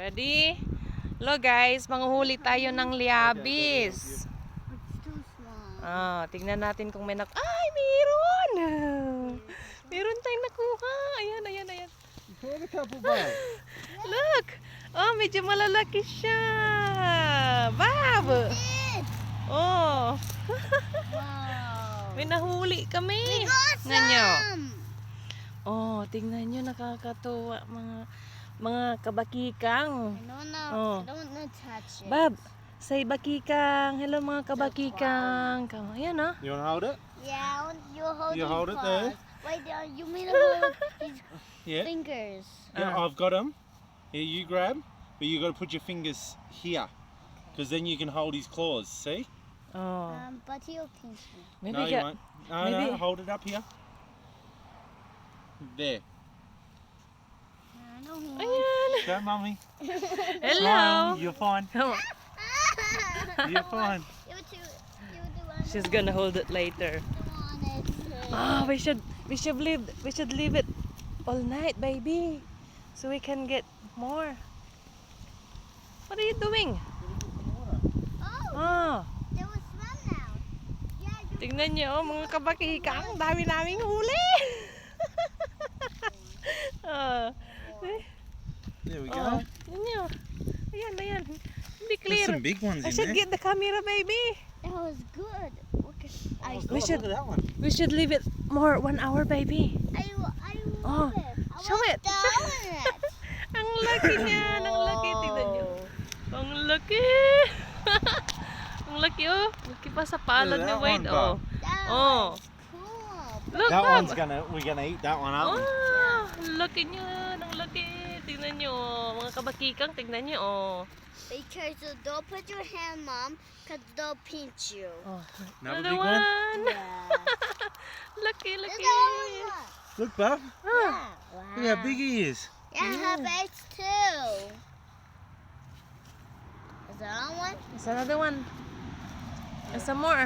Ready? Hello guys, manguhuli tayo ng liabis. It's too small. Tingnan natin kung may Ay, meron! Meron tayong nakuha. Ayan, ayan, ayan. You caught a couple bags. Look! Oh, medyo malalaki siya. Bab! It. Oh, Wow. may nahuli kami. We got Tingnan nyo. some. Oh, tingnan nyo, nakakatuwa mga kabakikang. I don't know. Oh. I don't know touch it. Bab, say bakikang. Hello mga kabakikang. Ayan ah. You want to hold it? Yeah, you hold You it hold it there. fast. Wait, you mean to hold his Yeah. fingers. Ah. Yeah, I've got them. Here, you grab, but you got to put your fingers here, because then you can hold his claws. See? Oh. But he'll pinch me. Maybe no, you get, won't. No, maybe- no, hold it up here. There. I know he Ayan. Go, mummy. Hello. You're fine. Oh, You're fine. she's gonna hold it later. We should leave it all night, baby, so we can get more. What are you doing? Oh, There was one now. Yeah, you tingnan niyo, mga kabakikang, dami naming huli. Oh, There we oh, tingnan niyo. Ayan, ayan. Hindi There's clear. some big ones I in should there. get the camera, baby. That was good. Okay. We should- Look at that one. We should leave it more 1 hour, baby. I Oh, love it. I show want it. down it. Ang laki niyan, ang laki. Tignan niyo. Ang laki. Ang laki, oh. Laki pa sa palad ni Look at that Wade, one, oh. That Oh. was cool. Look, That Bob. one's we're gonna eat that one, aren't we? Ang laki niyan, ang laki. Tignan niyo, oh. Mga kabakikang, tignan niyo, oh. Because don't put your hand, Mom, because they'll pinch you. Oh, Another another big one? one. Yeah. Laki, laki. Look, Bob. Ah. Look how big he is. Yeah. Yeah, I have eggs too. Is there another one? There's another one. There's some more.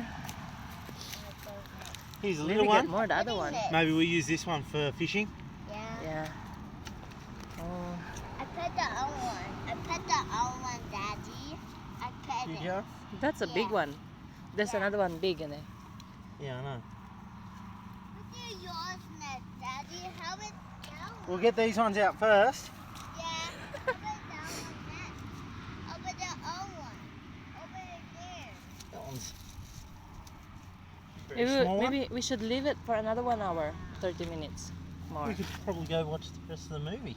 Here's a Maybe little get one. more, the other one. Maybe we use this one for fishing. Yeah. Yeah. Oh. I pet the other one. I pet the other one, Daddy. I pet Mm-hmm. it. Yeah. That's a big Yeah. one. There's another one big in there. Yeah, I know. Look at yours next, Daddy. How it down? We'll get these ones out first. Yeah. How about that one next? Over the other one. Over there. That one's very small one. Maybe we should leave it for another 1 hour, 30 minutes more. We could probably go watch the rest of the movie.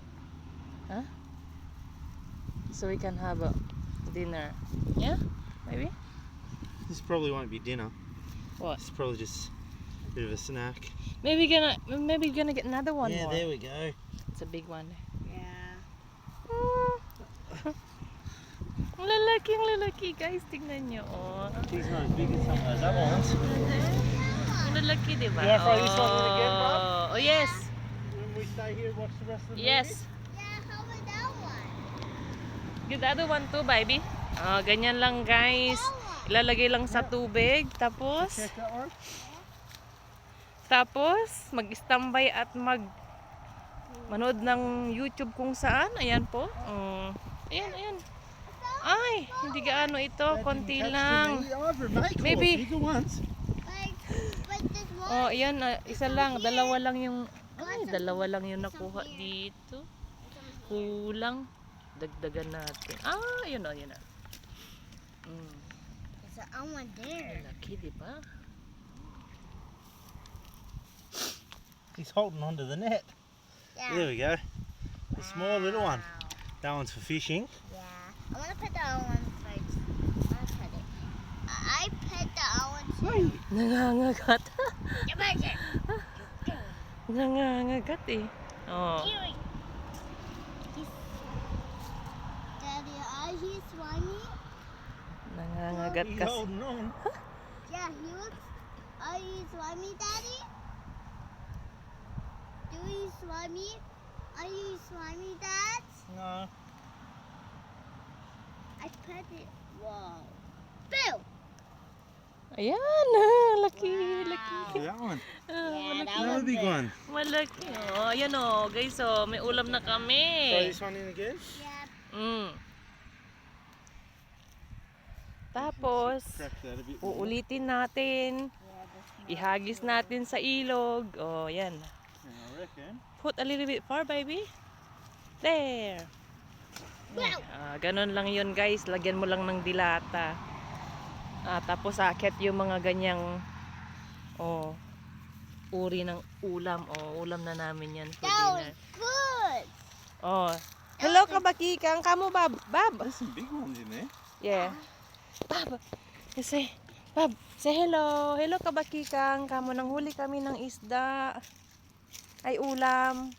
So we can have a dinner. Yeah? Maybe? This probably won't be dinner. What? It's probably just a bit of a snack. Maybe gonna get another one yeah, more. there we go. It's a big one. Yeah. Ang lalaki guys. Tingnan nyo. Oh. These not as big as some of those other ones. Ang lalaki, di ba? You wanna throw this one in again, Bob? Oh, yes. When we stay here and watch the rest of the Yes. movie? Yeah, how about that one? Get the other one too, baby. Oh, ganyan lang guys. Ilalagay lang sa tubig. Tapos, Check that one. mag-standby at manood ng YouTube kung saan. Ayan po. Ayan, ayan. Ay, hindi gaano ito. Konti lang. Maybe. Bigger ones. Oh, ayan. Isa lang. Dalawa lang yung nakuha dito. Kulang. Dagdagan natin. Yun o, yun o. There's a one there. Laki, di ba? He's holding onto the net. Yeah. There we go. A small little one. That one's for fishing. Yeah. I want to put the other one first. I pet it. I pet the other one too. Nangangagat. You pet it. Nangangagat eh. Oh. Daddy, are you slimy? Nangangagat He's kasi. holding on. Yeah, he looks. Are you slimy, Daddy? Do you slimy? Are you slimy, Dad? No. I pet it. Whoa. Boo! Ayan. Laki, laki. Look at that one. Yeah, that Another big big. one. Malaki. Oh, ayan oh, guys oh, may ulam na Throw kami. this one in again. Yeah. Mm. Tapos, Crack that a bit more. uulitin natin. Ihagis natin sa ilog. Oh, yan. And I reckon. Put a little bit far, baby. There. Ganon lang yun, guys. Lagyan mo lang ng dilata. Tapos akit yung mga ganyang uri ng ulam. Ulam na namin yan for That was dinner. good. Hello, kabakikang. Kamu, Bab? Bab? There's some big ones in there. Yeah. Bab, Bab, say hello. Hello, kabakikang. Kamu, nang huli kami ng isda. Ay, ulam.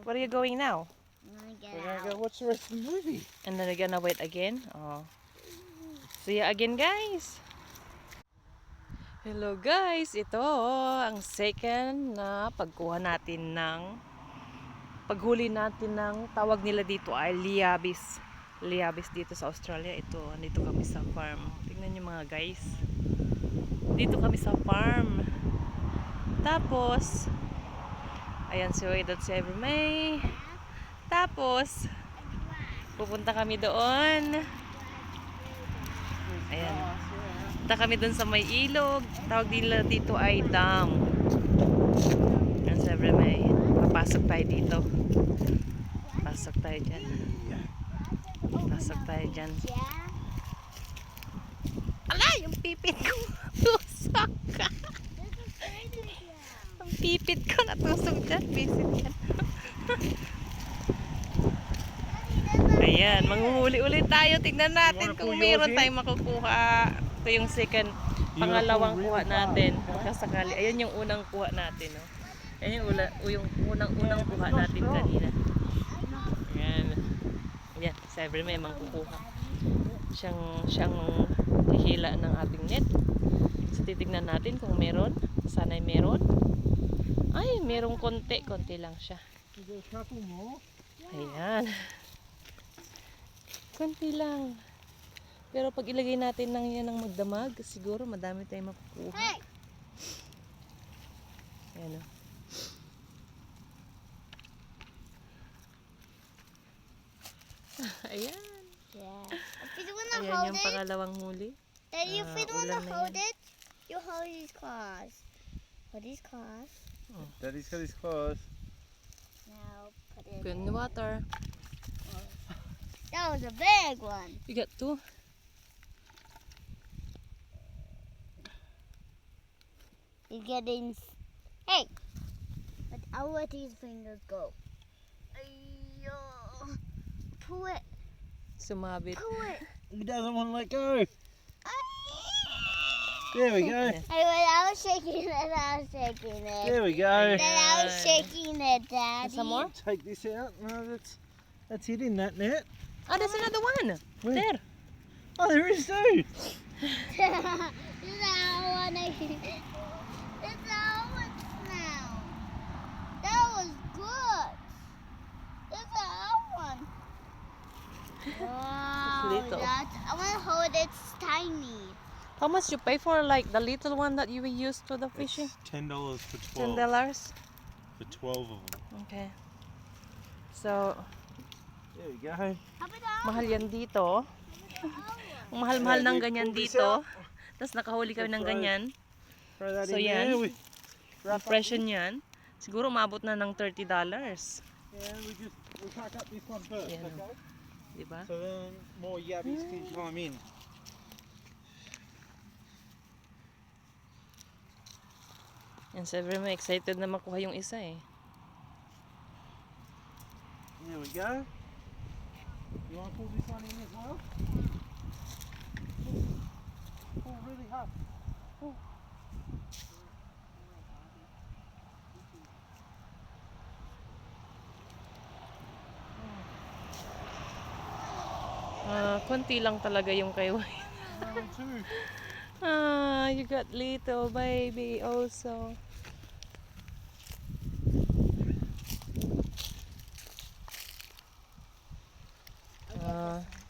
Where are you going now? I'm gonna get We're gonna out. go watch the rest of the movie. And then we're gonna wait again. See you again, guys. Hello, guys. Ito ang second na paghuli natin ng tawag nila dito ay liabis. Liabis dito sa Australia. Ito, andito kami sa farm. Tingnan niyo mga guys. Dito kami sa farm. Tapos, ayan si Wade at si Evermay. Tapos, pupunta kami doon. Ayan. Punta kami doon sa may ilog. Tawag nila dito ay dam. Ayan si Evermay. Papasok tayo dito. Pasok tayo dyan. Pasok tayo dyan. Yeah. Ala! Yung pipit ko natusok ka. Ang pipit ko natusok dyan. Visit yan. Ayan, manghuhuli ulit tayo. Tingnan natin kung meron tayong makukuha. Ito yung second, pangalawang kuha natin. Pagkasakali. Ayan yung unang kuha natin. Oh. Ayan yung unang kuha natin kanina. Ayan. Ayan, si Every may mangkukuha. Siyang hihila ng ating net. So, titignan natin kung meron. Sana'y meron. Ay, merong konti. Konti lang siya. There's a couple more. Ayan. Konti lang. Pero pag ilagay natin lang yan ng magdamag, siguro madami tayong makukuha. Hey. Ayan o. Ayan. Yeah. If you wanna Ayan hold yung it, pangalawang huli. Daddy, if you wanna ulam na hold yan. it, you hold these claws. Hold these claws. Daddy's got his claws. Now put it. Put in the water. That was a big one. You got two. You're getting. Hey! But I'll let these fingers go. Ayo. Pull it. Sumabit. Pull it. He doesn't want to let go. There we go. Hey, when I was shaking it, I was shaking it. There we go. Then I was shaking it, Daddy. Some more? Take this out. No, that's it in that net. Oh, there's another one. Where? There. Oh, there is too. This is how I want to. This is how it smells. That was good. This is how one. Wow, little. I want to hold it. It's tiny. How much you pay for like the little one that you will use for the fishing? $10 for $10. For 12 of them. Okay. So, There we go. How about that? mahal yan dito. Ang mahal-mahal ng ganyan dito. Tapos nakahuli kami ng ganyan. Throw that So, in yan. there. Yung presyo niyan, siguro umabot na ng $30. Yeah, we'll pack up this one first, Yeah. okay? Diba? So then more yabbies can climb in. Yan, sabi mo, excited na makuha yung isa eh. There we go. You want to pull this one in as well? Pull really hard. Pull. Konti lang talaga yung kay Wayne. Two. You got little baby also.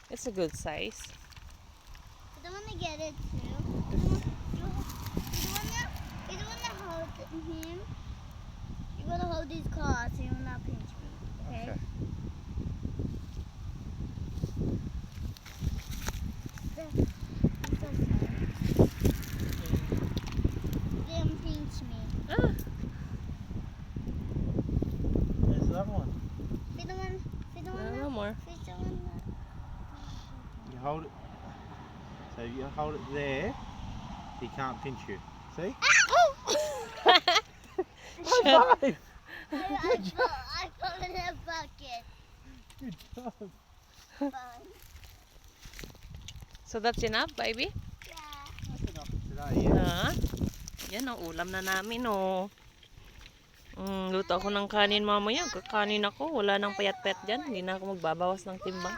It's a good size. I want to get it too. You wanna hold him? You gotta hold these claws so you'll not pinch me, okay? Okay. You hold it. So if you hold it there, he can't pinch you. See? Shut- Five. I put it in a bucket. Good job. Fun. So that's enough, baby? Yeah. That's enough for today, yeah. Ha? Yan ang ulam na namin, oh. Luto ako ng kanin mamaya. Kakanin ako. Wala nang payat-payat dyan. Hindi na ako magbabawas ng timbang.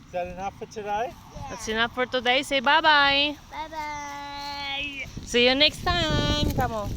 Is that enough for today? That's enough for today. Say bye-bye. Bye bye. See you next time. Come on.